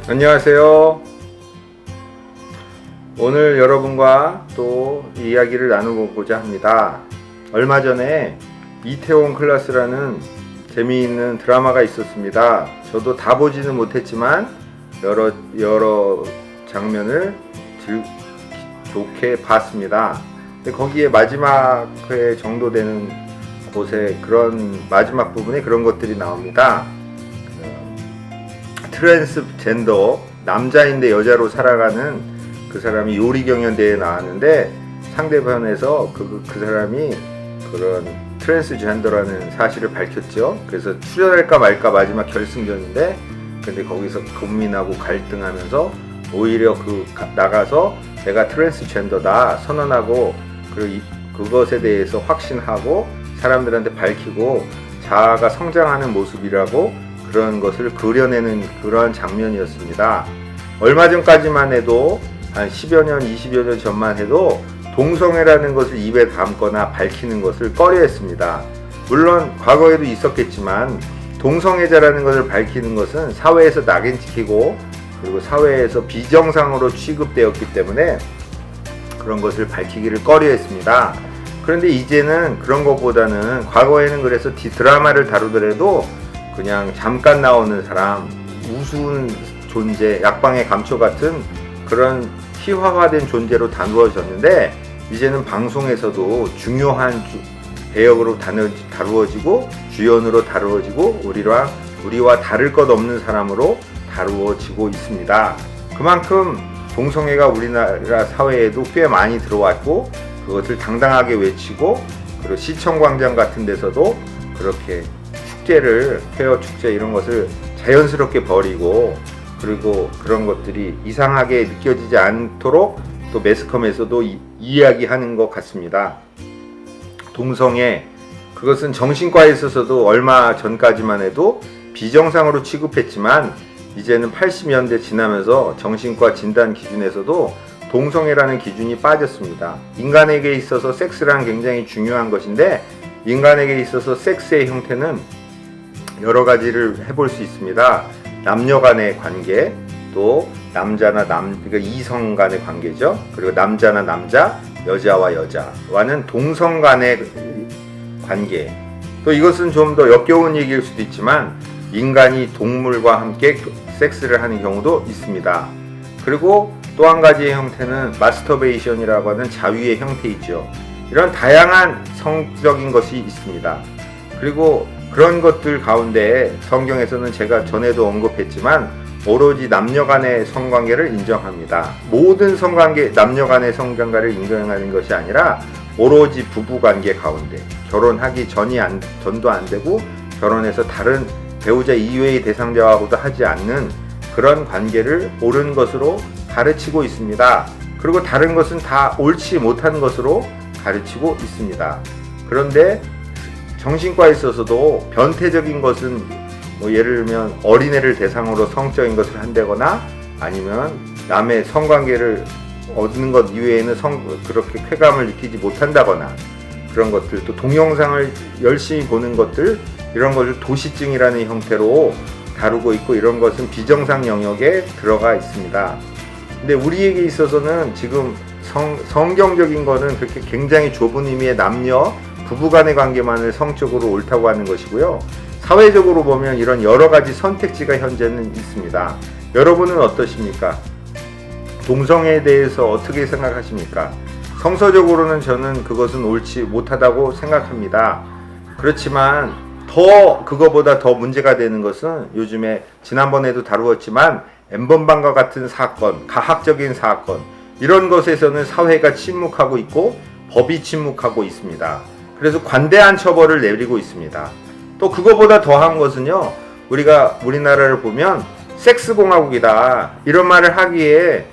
안녕하세요. 오늘 여러분과 또 이야기를 나누고자 합니다. 얼마 전에 이태원 클라스라는 재미있는 드라마가 있었습니다. 저도 다 보지는 못했지만 여러 장면을 좋게 봤습니다. 근데 거기에 마지막 회 정도 되는 곳에 그런 마지막 부분에 그런 것들이 나옵니다. 트랜스젠더, 남자인데 여자로 살아가는 그 사람이 요리경연대회에 나왔는데 상대편에서 그 사람이 그런 트랜스젠더라는 사실을 밝혔죠. 그래서 출연할까 말까 마지막 결승전인데, 근데 거기서 고민하고 갈등하면서 오히려 나가서 내가 트랜스젠더다 선언하고, 그리고 그것에 대해서 확신하고 사람들한테 밝히고 자아가 성장하는 모습이라고 그런 것을 그려내는 그런 장면이었습니다. 얼마 전까지만 해도 한 10여 년, 20여 년 전만 해도 동성애라는 것을 입에 담거나 밝히는 것을 꺼려했습니다. 물론 과거에도 있었겠지만 동성애자라는 것을 밝히는 것은 사회에서 낙인 찍히고 그리고 사회에서 비정상으로 취급되었기 때문에 그런 것을 밝히기를 꺼려했습니다. 그런데 이제는 그런 것보다는, 과거에는 그래서 드라마를 다루더라도 그냥 잠깐 나오는 사람, 우스운 존재, 약방의 감초 같은 그런 희화화된 존재로 다루어졌는데, 이제는 방송에서도 중요한 배역으로 다루어지고 주연으로 다루어지고 우리와 다를 것 없는 사람으로 다루어지고 있습니다. 그만큼 동성애가 우리나라 사회에도 꽤 많이 들어왔고 그것을 당당하게 외치고, 그리고 시청광장 같은 데서도 그렇게 퀘어 축제 이런 것을 자연스럽게 벌이고, 그리고 그런 것들이 이상하게 느껴지지 않도록 또 매스컴에서도 이야기하는 것 같습니다. 동성애, 그것은 정신과에 있어서도 얼마 전까지만 해도 비정상으로 취급했지만 이제는 80년대 지나면서 정신과 진단 기준에서도 동성애라는 기준이 빠졌습니다. 인간에게 있어서 섹스란 굉장히 중요한 것인데, 인간에게 있어서 섹스의 형태는 여러 가지를 해볼 수 있습니다. 남녀 간의 관계, 또 남자나 그러니까 이성 간의 관계죠. 그리고 남자나 남자, 여자와 여자와는 동성 간의 관계. 또 이것은 좀 더 역겨운 얘기일 수도 있지만 인간이 동물과 함께 섹스를 하는 경우도 있습니다. 그리고 또 한 가지의 형태는 마스터베이션이라고 하는 자위의 형태이죠. 이런 다양한 성적인 것이 있습니다. 그리고 그런 것들 가운데 성경에서는 제가 전에도 언급했지만 오로지 남녀 간의 성관계를 인정합니다. 모든 성관계, 남녀 간의 성관계를 인정하는 것이 아니라 오로지 부부관계 가운데, 결혼하기 전도 안 되고 결혼해서 다른 배우자 이외의 대상자하고도 하지 않는 그런 관계를 옳은 것으로 가르치고 있습니다. 그리고 다른 것은 다 옳지 못한 것으로 가르치고 있습니다. 그런데 정신과에 있어서도 변태적인 것은 예를 들면 어린애를 대상으로 성적인 것을 한다거나, 아니면 남의 성관계를 얻는 것 이외에는 그렇게 쾌감을 느끼지 못한다거나, 그런 것들, 또 동영상을 열심히 보는 것들, 이런 것을 도시증이라는 형태로 다루고 있고, 이런 것은 비정상 영역에 들어가 있습니다. 근데 우리에게 있어서는 지금 성경적인 거는 그렇게 굉장히 좁은 의미의 남녀 부부간의 관계만을 성적으로 옳다고 하는 것이고요. 사회적으로 보면 이런 여러 가지 선택지가 현재는 있습니다. 여러분은 어떠십니까? 동성애에 대해서 어떻게 생각하십니까? 성서적으로는 저는 그것은 옳지 못하다고 생각합니다. 그렇지만 그거보다 더 문제가 되는 것은 요즘에 지난번에도 다루었지만 엠번방과 같은 사건, 가학적인 사건, 이런 것에서는 사회가 침묵하고 있고 법이 침묵하고 있습니다. 그래서 관대한 처벌을 내리고 있습니다. 또 그거보다 더한 것은요, 우리가 우리나라를 보면 섹스공화국이다 이런 말을 하기에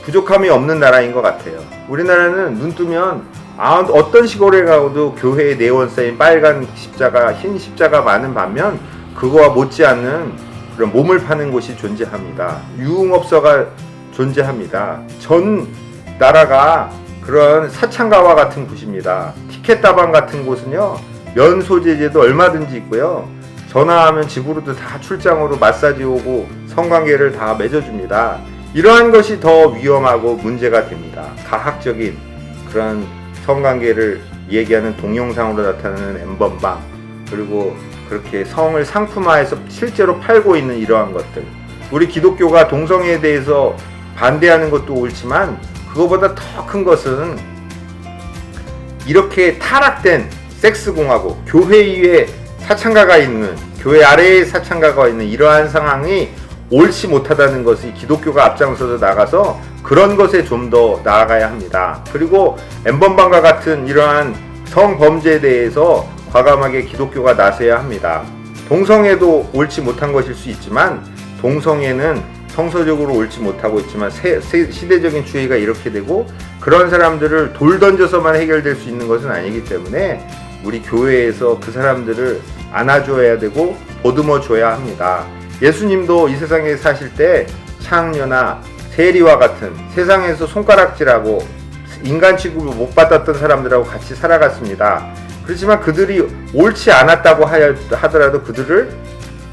부족함이 없는 나라인 것 같아요. 우리나라는 눈 뜨면 어떤 시골에 가도 교회에 네온 쌓인 빨간 십자가, 흰 십자가 많은 반면 그거와 못지않는 그런 몸을 파는 곳이 존재합니다. 유흥업소가 존재합니다. 전 나라가 그런 사창가와 같은 곳입니다. 티켓다방 같은 곳은요, 면 소재제도 얼마든지 있고요. 전화하면 집으로도 다 출장으로 마사지 오고 성관계를 다 맺어줍니다. 이러한 것이 더 위험하고 문제가 됩니다. 가학적인 그런 성관계를 얘기하는 동영상으로 나타나는 엠번방, 그리고 그렇게 성을 상품화해서 실제로 팔고 있는 이러한 것들, 우리 기독교가 동성애에 대해서 반대하는 것도 옳지만 그거보다 더 큰 것은 이렇게 타락된 섹스공화국, 교회 위에 사창가가 있는, 교회 아래에 사창가가 있는 이러한 상황이 옳지 못하다는 것이 기독교가 앞장서서 나가서 그런 것에 좀 더 나아가야 합니다. 그리고 엠번방과 같은 이러한 성범죄에 대해서 과감하게 기독교가 나서야 합니다. 동성애도 옳지 못한 것일 수 있지만, 동성애는 성서적으로 옳지 못하고 있지만 시대적인 추이가 이렇게 되고 그런 사람들을 돌 던져서만 해결될 수 있는 것은 아니기 때문에 우리 교회에서 그 사람들을 안아줘야 되고 보듬어 줘야 합니다. 예수님도 이 세상에 사실 때 창녀나 세리와 같은 세상에서 손가락질하고 인간 취급을 못 받았던 사람들하고 같이 살아갔습니다. 그렇지만 그들이 옳지 않았다고 하더라도 그들을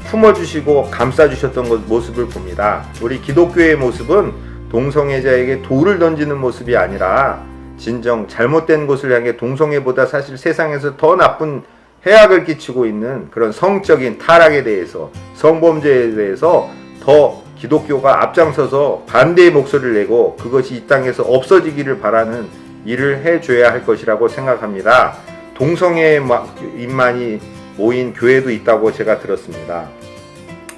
품어주시고 감싸주셨던 모습을 봅니다. 우리 기독교의 모습은 동성애자에게 돌을 던지는 모습이 아니라 진정 잘못된 것을 향해 동성애보다 사실 세상에서 더 나쁜 해악을 끼치고 있는 그런 성적인 타락에 대해서, 성범죄에 대해서 더 기독교가 앞장서서 반대의 목소리를 내고 그것이 이 땅에서 없어지기를 바라는 일을 해줘야 할 것이라고 생각합니다. 동성애인만이 모인 교회도 있다고 제가 들었습니다.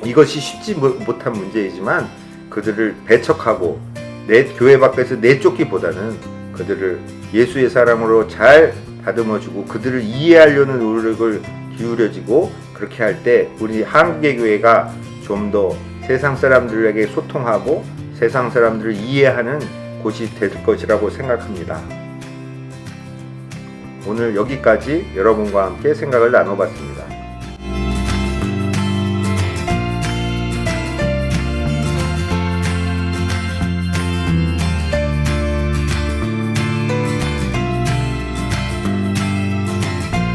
이것이 쉽지 못한 문제이지만 그들을 배척하고 교회 밖에서 내쫓기보다는 그들을 예수의 사랑으로 잘 다듬어주고 그들을 이해하려는 노력을 기울여지고, 그렇게 할 때 우리 한국의 교회가 좀 더 세상 사람들에게 소통하고 세상 사람들을 이해하는 곳이 될 것이라고 생각합니다. 오늘 여기까지 여러분과 함께 생각을 나눠봤습니다.